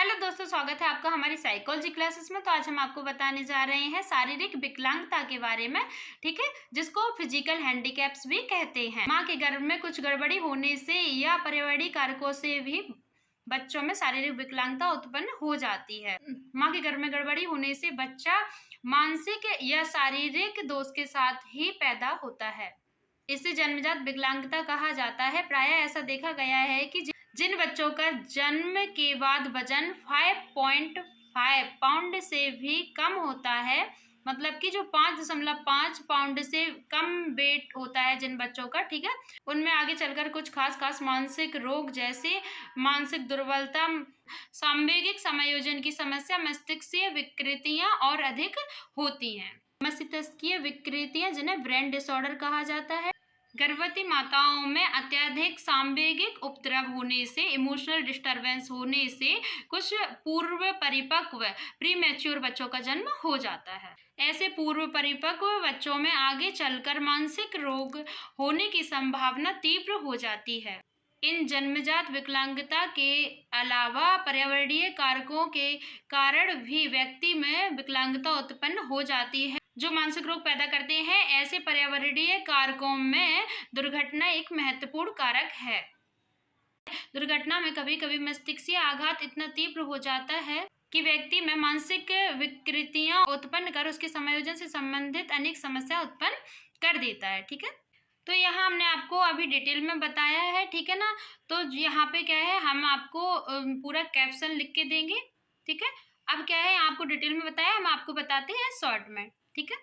Hello दोस्तों, स्वागत है आपका हमारी साइकोलॉजी क्लासेस में। तो आज हम आपको बताने जा रहे हैं शारीरिक विकलांगता के बारे में, ठीक है, जिसको फिजिकल हैंडीकैप्स भी कहते हैं। माँ के गर्भ में कुछ गड़बड़ी होने से या पर्यावरणीय कारकों से भी बच्चों में शारीरिक विकलांगता उत्पन्न हो जाती है। माँ के गर्भ में गड़बड़ी होने से बच्चा मानसिक या शारीरिक दोष के साथ ही पैदा होता है। इसे जन्मजात विकलांगता कहा जाता है। प्रायः ऐसा देखा गया है कि जिन बच्चों का जन्म के बाद वजन 5.5 पाउंड से भी कम होता है, मतलब कि जो 5.5 पाउंड से कम वेट होता है जिन बच्चों का, ठीक है, उनमें आगे चलकर कुछ खास मानसिक रोग जैसे मानसिक दुर्बलता, सांवेगिक समायोजन की समस्या, मस्तिष्कीय विकृतियां और अधिक होती हैं। मस्तिष्कीय विकृतियां जिन्हें ब्रेन डिसऑर्डर कहा जाता है। गर्भवती माताओं में अत्यधिक सांवेगिक उपद्रव होने से, इमोशनल डिस्टर्बेंस होने से कुछ पूर्व परिपक्व प्रीमैच्योर बच्चों का जन्म हो जाता है। ऐसे पूर्व परिपक्व बच्चों में आगे चलकर मानसिक रोग होने की संभावना तीव्र हो जाती है। इन जन्मजात विकलांगता के अलावा पर्यावरणीय कारकों के कारण भी व्यक्ति में विकलांगता उत्पन्न हो जाती है जो मानसिक रोग पैदा करते हैं। ऐसे पर्यावरणीय कारकों में दुर्घटना एक महत्वपूर्ण कारक है। दुर्घटना में कभी कभी मस्तिष्कीय आघात इतना तीव्र हो जाता है कि व्यक्ति में मानसिक विकृतियां उत्पन्न कर उसके समायोजन से संबंधित अनेक समस्या उत्पन्न कर देता है, ठीक है। तो यहाँ हमने आपको अभी डिटेल में बताया है, ठीक है ना। तो यहाँ पे क्या है, हम आपको पूरा कैप्शन लिख के देंगे, ठीक है। अब क्या है, आपको डिटेल में बताया, हम आपको बताते हैं शॉर्ट में, ठीक है।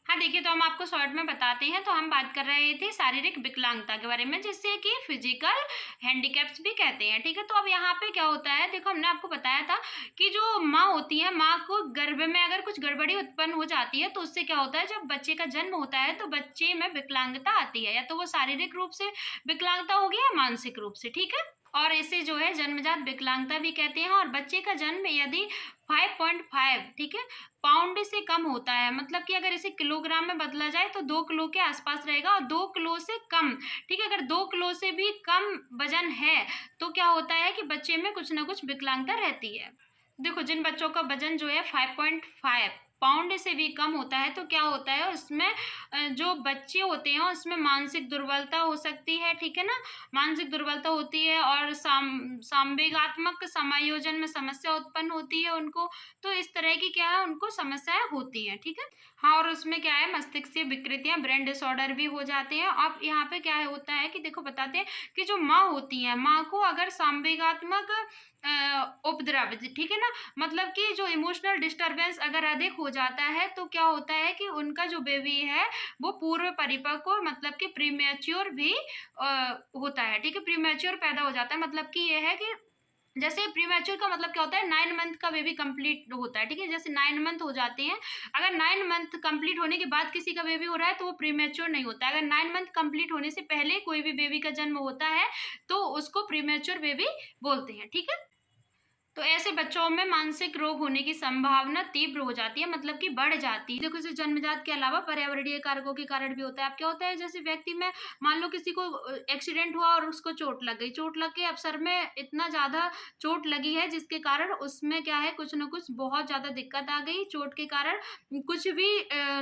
हाँ देखिए, तो हम आपको शॉर्ट में बताते हैं। तो हम बात कर रहे थे शारीरिक विकलांगता के बारे में, जिससे कि फिजिकल हैंडीकैप्स भी कहते हैं, ठीक है। तो अब यहाँ पे क्या होता है, देखो हमने आपको बताया था कि जो माँ होती है, माँ को गर्भ में अगर कुछ गड़बड़ी उत्पन्न हो जाती है तो उससे क्या होता है, जब बच्चे का जन्म होता है तो बच्चे में विकलांगता आती है, या तो वो शारीरिक रूप से विकलांगता होगी या मानसिक रूप से, ठीक है। और इसे जो है जन्मजात विकलांगता भी कहते हैं। और बच्चे का जन्म यदि 5.5, ठीक है, पाउंड से कम होता है, मतलब कि अगर इसे किलोग्राम में बदला जाए तो 2 किलो के आसपास रहेगा, और 2 किलो से कम, ठीक है, अगर 2 किलो से भी कम वजन है तो क्या होता है कि बच्चे में कुछ ना कुछ विकलांगता रहती है। देखो, जिन बच्चों का वजन जो है 5.5 पाउंड से भी कम होता है तो क्या होता है, उसमें जो बच्चे होते हैं उसमें मानसिक दुर्बलता हो सकती है, ठीक है ना। मानसिक दुर्बलता होती है और संवेगात्मक समायोजन में समस्या उत्पन्न होती है उनको। तो इस तरह की क्या है, उनको समस्याएं होती हैं, ठीक है। हाँ, और उसमें क्या है, मस्तिष्कीय विकृतियां, ब्रेन डिसऑर्डर भी हो जाते हैं। अब यहाँ पे क्या होता है कि देखो बताते हैं कि जो माँ होती है, माँ को अगर संवेगात्मक उपद्रव, ठीक है ना, मतलब कि जो इमोशनल डिस्टर्बेंस अगर अधिक हो जाता है तो क्या होता है कि उनका जो बेबी है वो पूर्व परिपक्व, मतलब कि प्रीमैच्योर भी होता है, ठीक है। प्रीमैच्योर पैदा हो जाता है, मतलब कि ये है कि जैसे प्रीमैच्योर का मतलब क्या होता है, 9 मंथ का बेबी कंप्लीट होता है, ठीक है। जैसे 9 मंथ हो जाते हैं, अगर 9 मंथ कंप्लीट होने के बाद किसी का बेबी हो रहा है तो वो प्रीमैच्योर नहीं होता है। अगर 9 मंथ कंप्लीट होने से पहले कोई भी बेबी का जन्म होता है तो उसको प्रीमैच्योर बेबी बोलते हैं, ठीक है। तो ऐसे बच्चों में मानसिक रोग होने की संभावना तीव्र हो जाती है, मतलब कि बढ़ जाती है। देखो, इसे जन्मजात के अलावा पर्यावरणीय कारकों के कारण भी होता है। अब क्या होता है, जैसे व्यक्ति में मान लो किसी को एक्सीडेंट हुआ और उसको चोट लग गई, चोट लग के अब सर में इतना ज्यादा चोट लगी है जिसके कारण उसमें क्या है, कुछ ना कुछ बहुत ज्यादा दिक्कत आ गई। चोट के कारण कुछ भी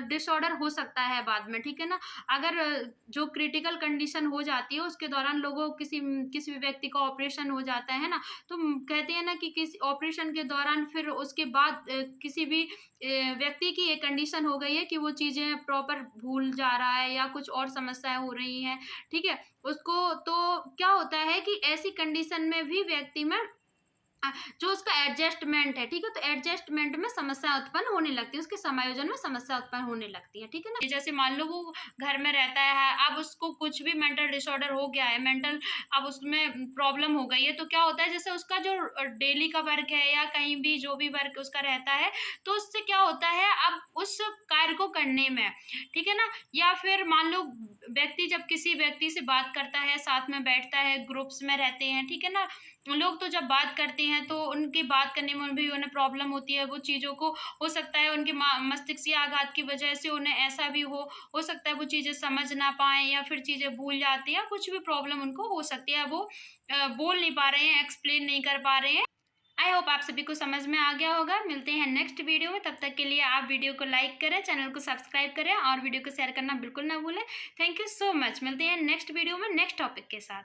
डिसऑर्डर हो सकता है बाद में, ठीक है ना। अगर जो क्रिटिकल कंडीशन हो जाती है उसके दौरान लोगों किसी भी व्यक्ति का ऑपरेशन हो जाता है ना, तो कहते हैं ना कि किसी ऑपरेशन के दौरान फिर उसके बाद किसी भी व्यक्ति की ये कंडीशन हो गई है कि वो चीज़ें प्रॉपर भूल जा रहा है या कुछ और समस्याएं हो रही हैं, ठीक है, उसको। तो क्या होता है कि ऐसी कंडीशन में भी व्यक्ति में जो उसका एडजस्टमेंट है, ठीक है, तो एडजस्टमेंट में समस्या उत्पन्न होने लगती है, उसके समायोजन में समस्या उत्पन्न होने लगती है, ठीक है ना। जैसे मान लो वो घर में रहता है, अब उसको कुछ भी मेंटल डिसऑर्डर हो गया है, मेंटल अब उसमें प्रॉब्लम हो गई है, तो क्या होता है, जैसे उसका जो डेली का वर्क है या कहीं भी जो भी वर्क उसका रहता है तो उससे क्या होता है, अब उस कार्य को करने में, ठीक है ना, या फिर मान लो व्यक्ति जब किसी व्यक्ति से बात करता है, साथ में बैठता है, ग्रुप्स में रहते हैं, ठीक है ना, लोग तो जब बात करते हैं तो उनकी बात करने में भी उन्हें प्रॉब्लम होती है। वो चीज़ों को हो सकता है उनके मस्तिष्कीय आघात की वजह से उन्हें ऐसा भी हो सकता है वो चीज़ें समझ ना पाएँ या फिर चीज़ें भूल जाती हैं, कुछ भी प्रॉब्लम उनको हो सकती है। वो बोल नहीं पा रहे हैं, एक्सप्लेन नहीं कर पा रहे हैं। आई होप आप सभी को समझ में आ गया होगा। मिलते हैं नेक्स्ट वीडियो में, तब तक के लिए आप वीडियो को लाइक करें, चैनल को सब्सक्राइब करें और वीडियो को शेयर करना बिल्कुल ना भूलें। Thank you so much. मिलते हैं नेक्स्ट वीडियो में नेक्स्ट टॉपिक के साथ।